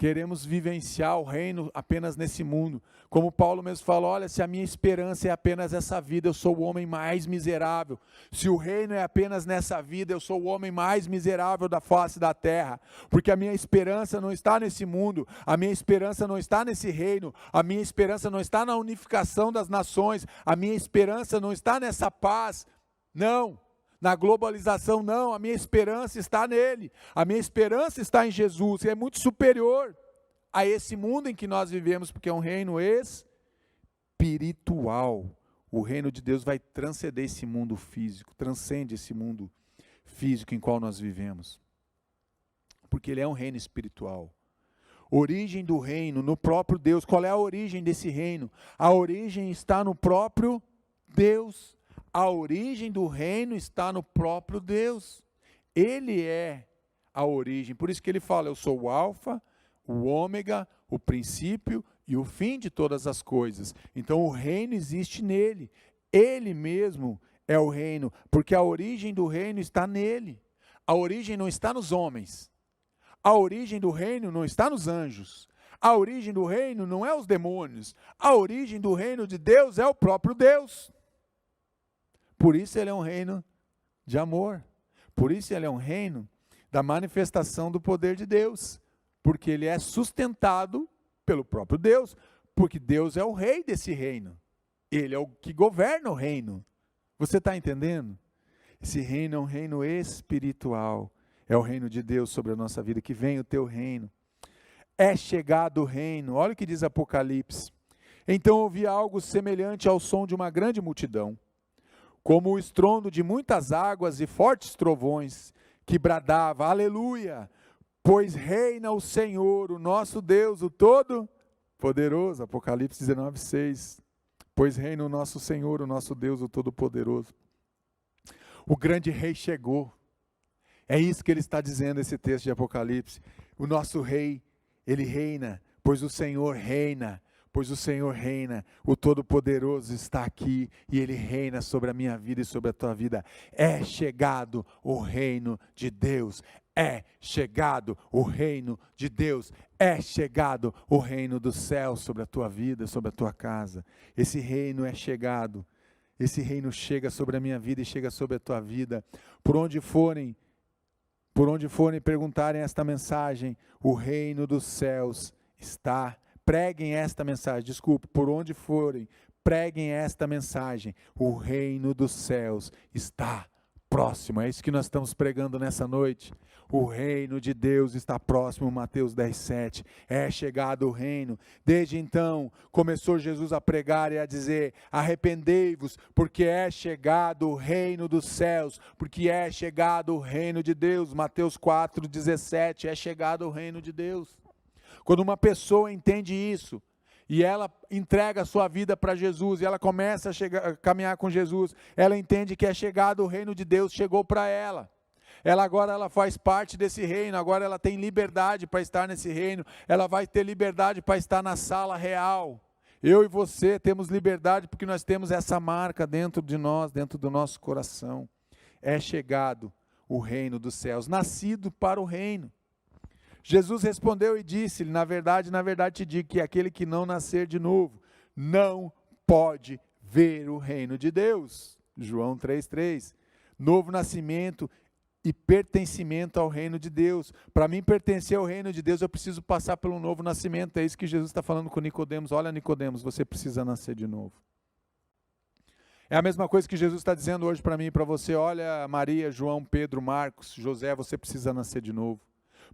Queremos vivenciar o reino apenas nesse mundo. Como Paulo mesmo fala, olha, se a minha esperança é apenas essa vida, eu sou o homem mais miserável. Se o reino é apenas nessa vida, eu sou o homem mais miserável da face da terra. Porque a minha esperança não está nesse mundo, a minha esperança não está nesse reino, a minha esperança não está na unificação das nações, a minha esperança não está nessa paz. Não. Na globalização, não, a minha esperança está nele, a minha esperança está em Jesus, e é muito superior a esse mundo em que nós vivemos, porque é um reino espiritual. O reino de Deus vai transcender esse mundo físico, transcende esse mundo físico em qual nós vivemos, porque ele é um reino espiritual. Origem do reino, no próprio Deus. Qual é a origem desse reino? A origem está no próprio Deus. A origem do reino está no próprio Deus. Ele é a origem. Por isso que ele fala, eu sou o alfa, o ômega, o princípio e o fim de todas as coisas. Então o reino existe nele. Ele mesmo é o reino, porque a origem do reino está nele. A origem não está nos homens. A origem do reino não está nos anjos. A origem do reino não é os demônios. A origem do reino de Deus é o próprio Deus. Por isso ele é um reino de amor. Por isso ele é um reino da manifestação do poder de Deus. Porque ele é sustentado pelo próprio Deus. Porque Deus é o rei desse reino. Ele é o que governa o reino. Você está entendendo? Esse reino é um reino espiritual. É o reino de Deus sobre a nossa vida. Que vem o teu reino. É chegado o reino. Olha o que diz Apocalipse. Então ouvi algo semelhante ao som de uma grande multidão, como o estrondo de muitas águas e fortes trovões, que bradava, aleluia, pois reina o Senhor, o nosso Deus, o Todo-Poderoso. Apocalipse 19, 6. Pois reina o nosso Senhor, o nosso Deus, o Todo-Poderoso. O grande rei chegou. É isso que ele está dizendo, esse texto de Apocalipse. O nosso rei, ele reina, pois o Senhor reina. Pois o Senhor reina, o Todo-Poderoso está aqui, e Ele reina sobre a minha vida e sobre a tua vida. É chegado o reino de Deus, é chegado o reino de Deus, é chegado o reino do céu sobre a tua vida, sobre a tua casa. Esse reino é chegado, esse reino chega sobre a minha vida e chega sobre a tua vida. Por onde forem perguntarem esta mensagem, o reino dos céus está. Preguem esta mensagem, por onde forem, preguem esta mensagem, o reino dos céus está próximo. É isso que nós estamos pregando nessa noite. O reino de Deus está próximo, Mateus 10, 7. É chegado o reino. Desde então, começou Jesus a pregar e a dizer, arrependei-vos, porque é chegado o reino dos céus, porque é chegado o reino de Deus. Mateus 4, 17, é chegado o reino de Deus. Quando uma pessoa entende isso, e ela entrega a sua vida para Jesus, e ela começa a caminhar com Jesus, ela entende que é chegado o reino de Deus, chegou para ela. Agora ela faz parte desse reino, agora ela tem liberdade para estar nesse reino, ela vai ter liberdade para estar na sala real. Eu e você temos liberdade porque nós temos essa marca dentro de nós, dentro do nosso coração. É chegado o reino dos céus, nascido para o reino. Jesus respondeu e disse-lhe, na verdade te digo que aquele que não nascer de novo, não pode ver o reino de Deus. João 3,3. Novo nascimento e pertencimento ao reino de Deus. Para mim pertencer ao reino de Deus, eu preciso passar pelo novo nascimento. É isso que Jesus está falando com Nicodemos. Olha, Nicodemos, você precisa nascer de novo. É a mesma coisa que Jesus está dizendo hoje para mim e para você. Olha, Maria, João, Pedro, Marcos, José, você precisa nascer de novo.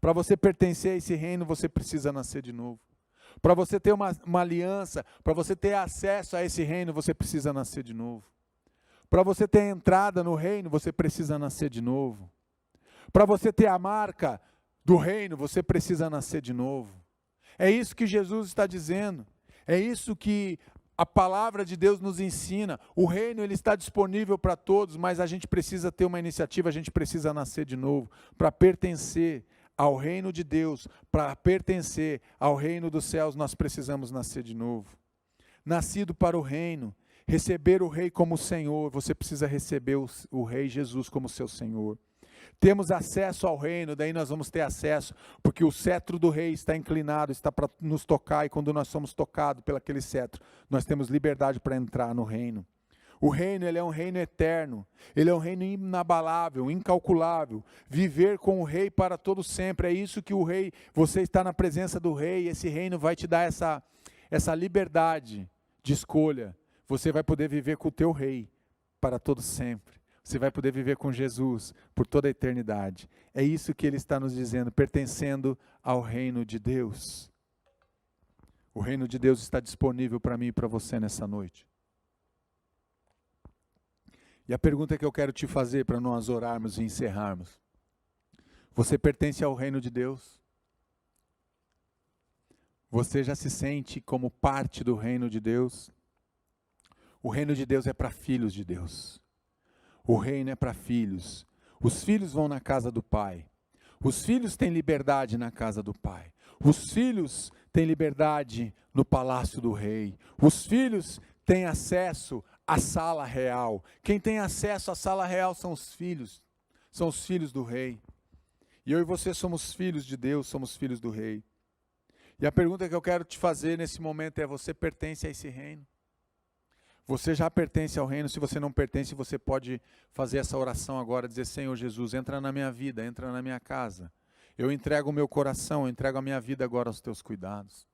Para você pertencer a esse reino, você precisa nascer de novo. Para você ter uma aliança, para você ter acesso a esse reino, você precisa nascer de novo. Para você ter entrada no reino, você precisa nascer de novo. Para você ter a marca do reino, você precisa nascer de novo. É isso que Jesus está dizendo. É isso que a palavra de Deus nos ensina. O reino ele está disponível para todos, mas a gente precisa ter uma iniciativa, a gente precisa nascer de novo para pertencer ao reino de Deus. Para pertencer ao reino dos céus, nós precisamos nascer de novo. Nascido para o reino, receber o rei como Senhor, você precisa receber o rei Jesus como seu Senhor. Temos acesso ao reino, daí nós vamos ter acesso, porque o cetro do rei está inclinado, está para nos tocar, e quando nós somos tocados pelo aquele cetro, nós temos liberdade para entrar no reino. O reino, ele é um reino eterno, ele é um reino inabalável, incalculável. Viver com o rei para todo sempre, é isso que o rei, você está na presença do rei, esse reino vai te dar essa liberdade de escolha. Você vai poder viver com o teu rei para todo sempre. Você vai poder viver com Jesus por toda a eternidade. É isso que ele está nos dizendo, pertencendo ao reino de Deus. O reino de Deus está disponível para mim e para você nessa noite. E a pergunta que eu quero te fazer para nós orarmos e encerrarmos: você pertence ao reino de Deus? Você já se sente como parte do reino de Deus? O reino de Deus é para filhos de Deus. O reino é para filhos. Os filhos vão na casa do Pai. Os filhos têm liberdade na casa do Pai. Os filhos têm liberdade no palácio do rei. Os filhos têm acesso à sala real. Quem tem acesso à sala real são os filhos do rei. E eu e você somos filhos de Deus, somos filhos do rei. E a pergunta que eu quero te fazer nesse momento é: você pertence a esse reino? Você já pertence ao reino? Se você não pertence, você pode fazer essa oração agora, dizer: Senhor Jesus, entra na minha vida, entra na minha casa. Eu entrego o meu coração, eu entrego a minha vida agora aos teus cuidados.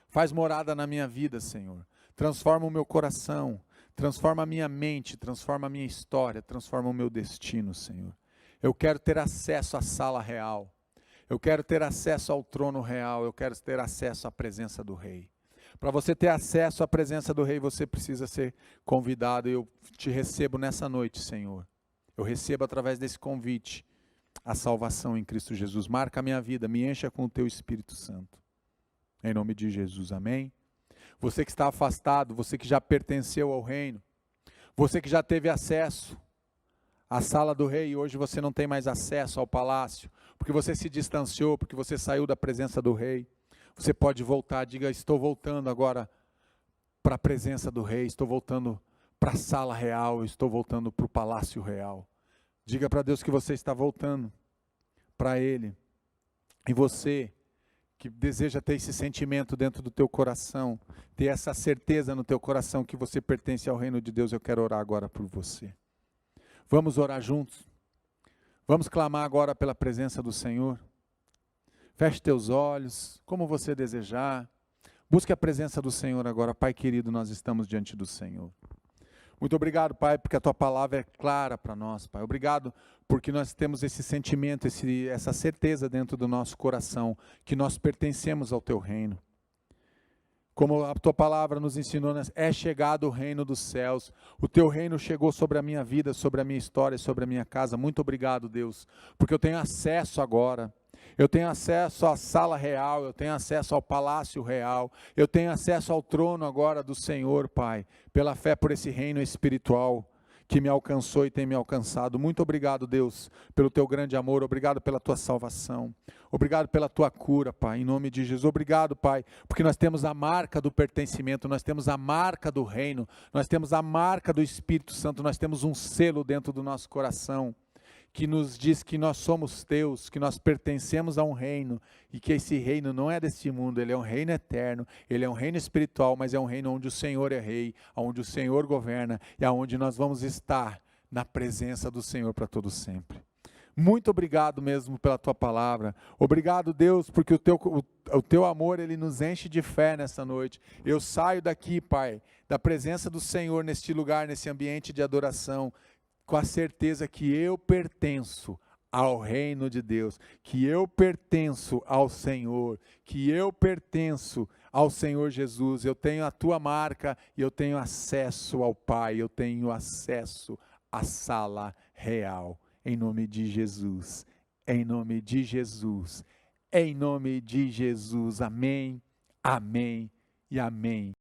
Faz morada na minha vida, Senhor. Transforma o meu coração, transforma a minha mente, transforma a minha história, transforma o meu destino, Senhor. Eu quero ter acesso à sala real. Eu quero ter acesso ao trono real. Eu quero ter acesso à presença do Rei. Para você ter acesso à presença do Rei, você precisa ser convidado. Eu te recebo nessa noite, Senhor. Eu recebo através desse convite a salvação em Cristo Jesus. Marca a minha vida, me encha com o teu Espírito Santo. Em nome de Jesus, amém? Você que está afastado, você que já pertenceu ao reino, você que já teve acesso à sala do rei e hoje você não tem mais acesso ao palácio, porque você se distanciou, porque você saiu da presença do rei. Você pode voltar, diga: estou voltando agora para a presença do rei, estou voltando para a sala real, estou voltando para o palácio real. Diga para Deus que você está voltando para Ele. E você que deseja ter esse sentimento dentro do teu coração, ter essa certeza no teu coração que você pertence ao reino de Deus, eu quero orar agora por você. Vamos orar juntos? Vamos clamar agora pela presença do Senhor? Feche teus olhos, como você desejar. Busque a presença do Senhor agora. Pai querido, nós estamos diante do Senhor. Muito obrigado, Pai, porque a Tua palavra é clara para nós, Pai. Obrigado porque nós temos esse sentimento, essa certeza dentro do nosso coração, que nós pertencemos ao Teu reino. Como a Tua palavra nos ensinou, é chegado o reino dos céus. O Teu reino chegou sobre a minha vida, sobre a minha história, sobre a minha casa. Muito obrigado, Deus, porque eu tenho acesso agora. Eu tenho acesso à sala real, eu tenho acesso ao palácio real, eu tenho acesso ao trono agora do Senhor, Pai, pela fé por esse reino espiritual que me alcançou e tem me alcançado. Muito obrigado, Deus, pelo Teu grande amor, obrigado pela Tua salvação, obrigado pela Tua cura, Pai, em nome de Jesus. Obrigado, Pai, porque nós temos a marca do pertencimento, nós temos a marca do reino, nós temos a marca do Espírito Santo, nós temos um selo dentro do nosso coração, que nos diz que nós somos teus, que nós pertencemos a um reino, e que esse reino não é deste mundo, ele é um reino eterno, ele é um reino espiritual, mas é um reino onde o Senhor é rei, onde o Senhor governa, e aonde nós vamos estar na presença do Senhor para todo sempre. Muito obrigado mesmo pela Tua palavra, obrigado, Deus, porque o Teu amor, ele nos enche de fé nessa noite. Eu saio daqui, Pai, da presença do Senhor neste lugar, nesse ambiente de adoração, com a certeza que eu pertenço ao reino de Deus, que eu pertenço ao Senhor, que eu pertenço ao Senhor Jesus. Eu tenho a Tua marca e eu tenho acesso ao Pai, eu tenho acesso à sala real, em nome de Jesus, em nome de Jesus, em nome de Jesus, amém, amém e amém.